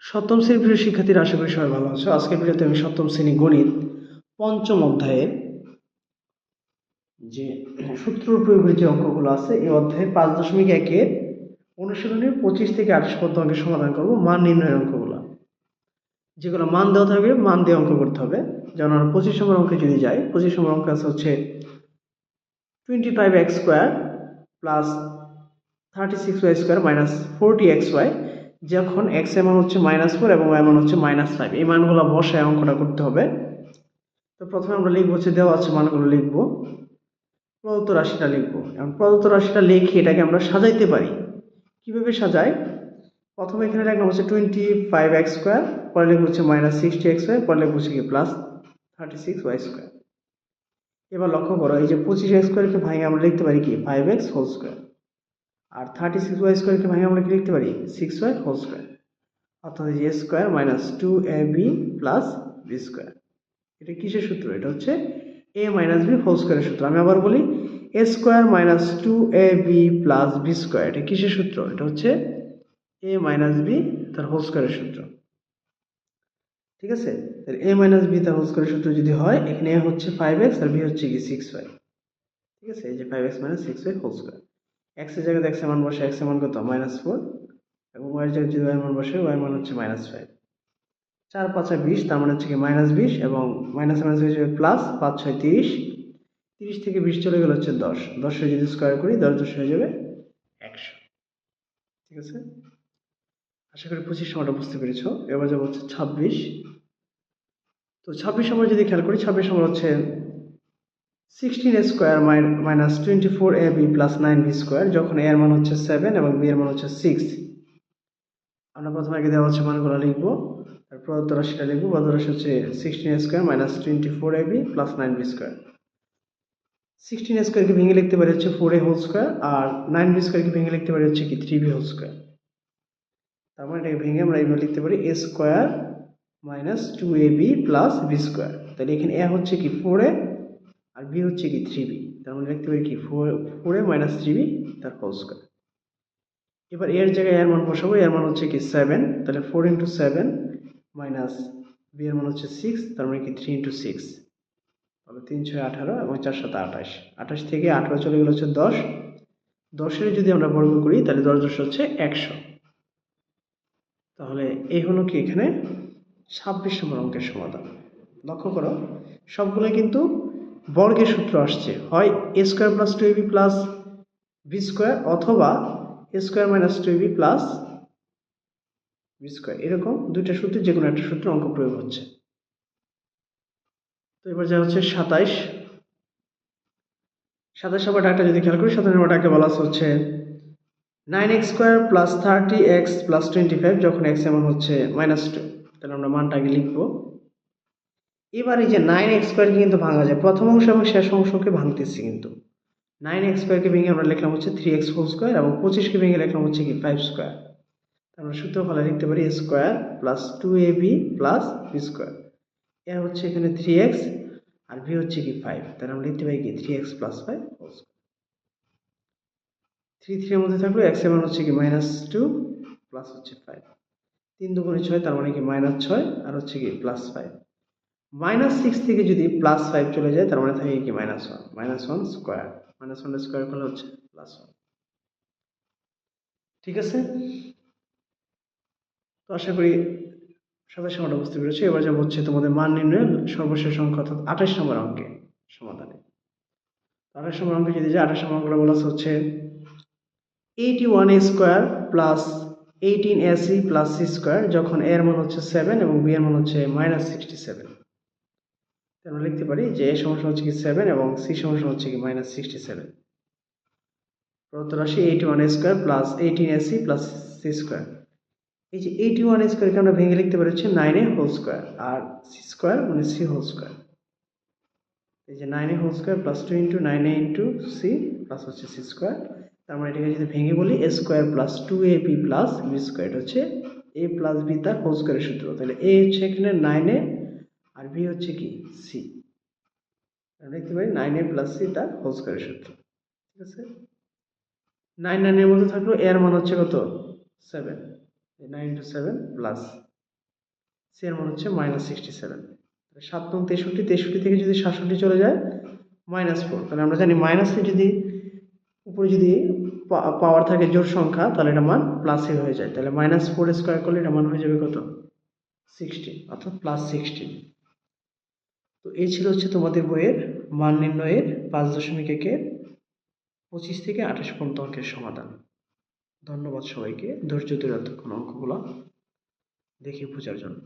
সপ্তম শ্রেণীর প্রিয় শিক্ষার্থীরা, আশা করি সবাই ভালো আছো। আজকের ভিডিওতে আমি সপ্তম শ্রেণী গণিত পঞ্চম অধ্যায়ের যে সূত্র প্রয়োগের যে অঙ্কগুলো আছে এই অধ্যায়ে 5.1-এর অনুশীলনের 25 থেকে 28 পর্যন্ত অঙ্কের সমাধান করব। মান নির্ণয়ের অঙ্কগুলো, যেগুলো মান দেওয়া থাকবে মান দিয়ে অঙ্ক করতে হবে। যেমন আমরা 25 নম্বর অঙ্কে যদি যাই, 25 নম্বর অঙ্ক আছে হচ্ছে 25x square plus 36y square minus 40xy, যখন x এর মান হচ্ছে -4 এবং y এর মান হচ্ছে -5। এই মানগুলো বসায় অঙ্কটা করতে হবে। তো প্রথমে আমরা লিখবো হচ্ছে দেওয়া আছে মানগুলো লিখবো, প্রদত্ত রাশিটা লিখবো। এবং প্রদত্ত রাশিটা লিখে এটাকে আমরা সাজাইতে পারি। কিভাবে সাজাই? প্রথমে এখানে লিখলাম হচ্ছে 25x স্কোয়ার, পরে লিখবো হচ্ছে -60xy, পরে লিখবো হচ্ছে কি +36y স্কোয়ার। এবার লক্ষ্য করো, এই যে 25x স্কোয়ারকে ভাঙে আমরা লিখতে পারি কি 5x হোল স্কোয়ার, আর 36y স্কোয়ারকে ভাঙে আমরা কি লিখতে পারি 6y হোল স্কোয়ার, অর্থাৎ a square minus 2ab plus B square. এটা কিসের সূত্র? এটা হচ্ছে a মাইনাস বি হোল স্কোয়ারের সূত্র। আমি আবার বলি, a square minus 2ab plus B square, এটা কিসের সূত্র? এটা হচ্ছে a মাইনাস বি তার হোল স্কোয়ারের সূত্র। ঠিক আছে, তাহলে a মাইনাস বি তার হোল স্কোয়ারের সূত্র যদি হয়, এখানে a হচ্ছে 5x আর b হচ্ছে কি 6y। ঠিক আছে, এই যে 5x minus 6y whole square. x এর জায়গায় x এর মান বসে, x এর মান কত -4, এবং y এর জায়গায় যদি y এর মান বসে, y এর মান হচ্ছে -5। 4 5 20, তার মানে হচ্ছে কি -20, এবং মাইনাস মাইনাস হয়ে যাবে প্লাস, 5 6 30, 30 থেকে 20 চলে গেলে হচ্ছে 10, 10 যদি স্কোয়ার করি 10 10 হয়ে যাবে 100। ঠিক আছে, আশা করি 25 সময়টা বুঝতে পেরেছো। এবার যাবো হচ্ছে 26। তো 26 নম্বর যদি খেয়াল করি, 26 নম্বর হচ্ছে 16 square minus 24ab plus 9b square, যখন a এর মান হচ্ছে 7 এবং b এর মান হচ্ছে 6। আমরা প্রথমে আগে দেওয়া হচ্ছে মানগুলো লিখবো, আর প্রদত্ত রাশিটা লিখবো। প্রদত্ত রাশি হচ্ছে 16 square minus 24ab plus 9b square. 16 স্কোয়ারকে ভেঙে লিখতে পারি হচ্ছে 4a হোল স্কোয়ার, আর 9b স্কোয়ারকে ভেঙে লিখতে পারি হচ্ছে কি 3b হোল স্কোয়ার। তার মানে এটাকে ভেঙে আমরা এইভাবে লিখতে পারি a square minus 2ab plus b square. তাহলে এখানে a হচ্ছে কি 4a আর b হচ্ছে কি 3b, তার মানে লিখতে পারি কি 4a মাইনাস 3b তার হোল স্কোয়ার। এবার এর জায়গায় এর মান বসাবো, এর মান হচ্ছে কি 7, তাহলে 4 ইন্টু 7 মাইনাস b এর মান হচ্ছে 6, তার মানে কি 3 ইন্টু 6, তাহলে 3 6 18 এবং 4 7 28, 28 থেকে 18 চলে গেলে হচ্ছে 10, 10-এর যদি আমরা বর্গ করি তাহলে 10 10 হচ্ছে 100। তাহলে এই হলো কি এখানে 26 নম্বর অঙ্কের সমাধান। লক্ষ্য করো, সবগুলো কিন্তু বর্গের সূত্র আসছে, হয় a square plus 2ab plus B square, অথবা a square minus 2ab plus B square. এরকম দুইটা সূত্রে যে কোনো একটা সূত্রে অঙ্ক প্রয়োগ হচ্ছে। তো এবার যা হচ্ছে 27 নম্বর ডাকটা যদি খেয়াল করি, 27 নম্বর ডাকে বলা হচ্ছে 9x square plus 30x plus 25, যখন x এমন হচ্ছে -2। তাহলে আমরা মানটা আগে লিখবো। এবার এই যে 9x স্কোয়ারকে কিন্তু ভাঙা যায়, প্রথম অংশ এবং শেষ অংশকে ভাঙতেছি। কিন্তু 9x স্কোয়ারকে ভেঙে আমরা লিখলাম হচ্ছে 3x হোল স্কোয়ার, এবং 25কে ভেঙে লিখলাম হচ্ছে কি 5 স্কোয়ার। আমরা সূত্র ফলে লিখতে পারি a square plus 2ab plus B square. এ হচ্ছে এখানে 3x আর b হচ্ছে কি 5, তাহলে আমরা লিখতে পারি কি 3x প্লাস 5 হোল স্কোয়ার। 3 3 এর মধ্যে থাকলো, x এর মান হচ্ছে কি -2 প্লাস হচ্ছে 5, 3 2 গুণে 6, তার মানে কি -6 আর হচ্ছে কি +5। -6 থেকে যদি +5 চলে যায়, তার মানে থাকে কি -1 স্কোয়ার, -1 স্কোয়ার করলে হচ্ছে +1। ঠিক আছে, তো আশা করি সবাই সময়টা বুঝতে পেরেছি। এবার যা হচ্ছে তোমাদের মান নির্ণয়ের সর্বশেষ অঙ্ক, অর্থাৎ 28 নম্বর অঙ্কে সমাধানে। 28 নম্বর অঙ্কে যদি যায়, 28 নম্বর অঙ্কটা বলা হচ্ছে 81a square plus 18ac plus c square, যখন a এর মান হচ্ছে 7 এবং b এর মান হচ্ছে -67। আমরা লিখতে পারি যে a সমান হচ্ছে কি 7 এবং c সমান হচ্ছে কি -67। প্রদত্ত রাশি 81a square plus 18ac plus c square. এই যে 81a স্কোয়ারকে আমরা ভেঙে লিখতে পারি হচ্ছে 9a হোল স্কোয়ার, আর c স্কোয়ার মানে c হোল স্কোয়ার। এই যে 9a whole square plus 2 into 9a into c plus হচ্ছে c স্কোয়ার। তার মানে এটাকে যদি ভেঙে বলি a square plus 2ab plus b square, এটা হচ্ছে a প্লাস b তার হোল স্কোয়ারের সূত্র। তাহলে a হচ্ছে এখানে 9a আর b হচ্ছে কি c, আমরা লিখতে পারি 9a প্লাস c তার হোল স্কোয়ারের সূত্র। ঠিক আছে, 9 9 এর মধ্যে থাকলো, এর মান হচ্ছে কত 7, 9 ইন্টু 7 প্লাস সি এর মান হচ্ছে -67। 7 নং 63, 63 থেকে যদি 67 চলে যায় -4, তাহলে আমরা জানি মাইনাসে যদি উপরে যদি পাওয়ার থাকে জোড় সংখ্যা, তাহলে এটা মান প্লাসে হয়ে যায়। তাহলে -4 স্কোয়ার করলে এটা মান হয়ে যাবে কত? 16, অর্থাৎ +16। তো এই ছিল হচ্ছে তোমাদের বইয়ের মান নির্ণয়ের 5.1 এর 25 থেকে 28 পর্যন্ত অঙ্কের সমাধান। ধন্যবাদ সবাইকে ধৈর্য ধরে এতক্ষণ অঙ্কগুলো দেখে বোঝার জন্য।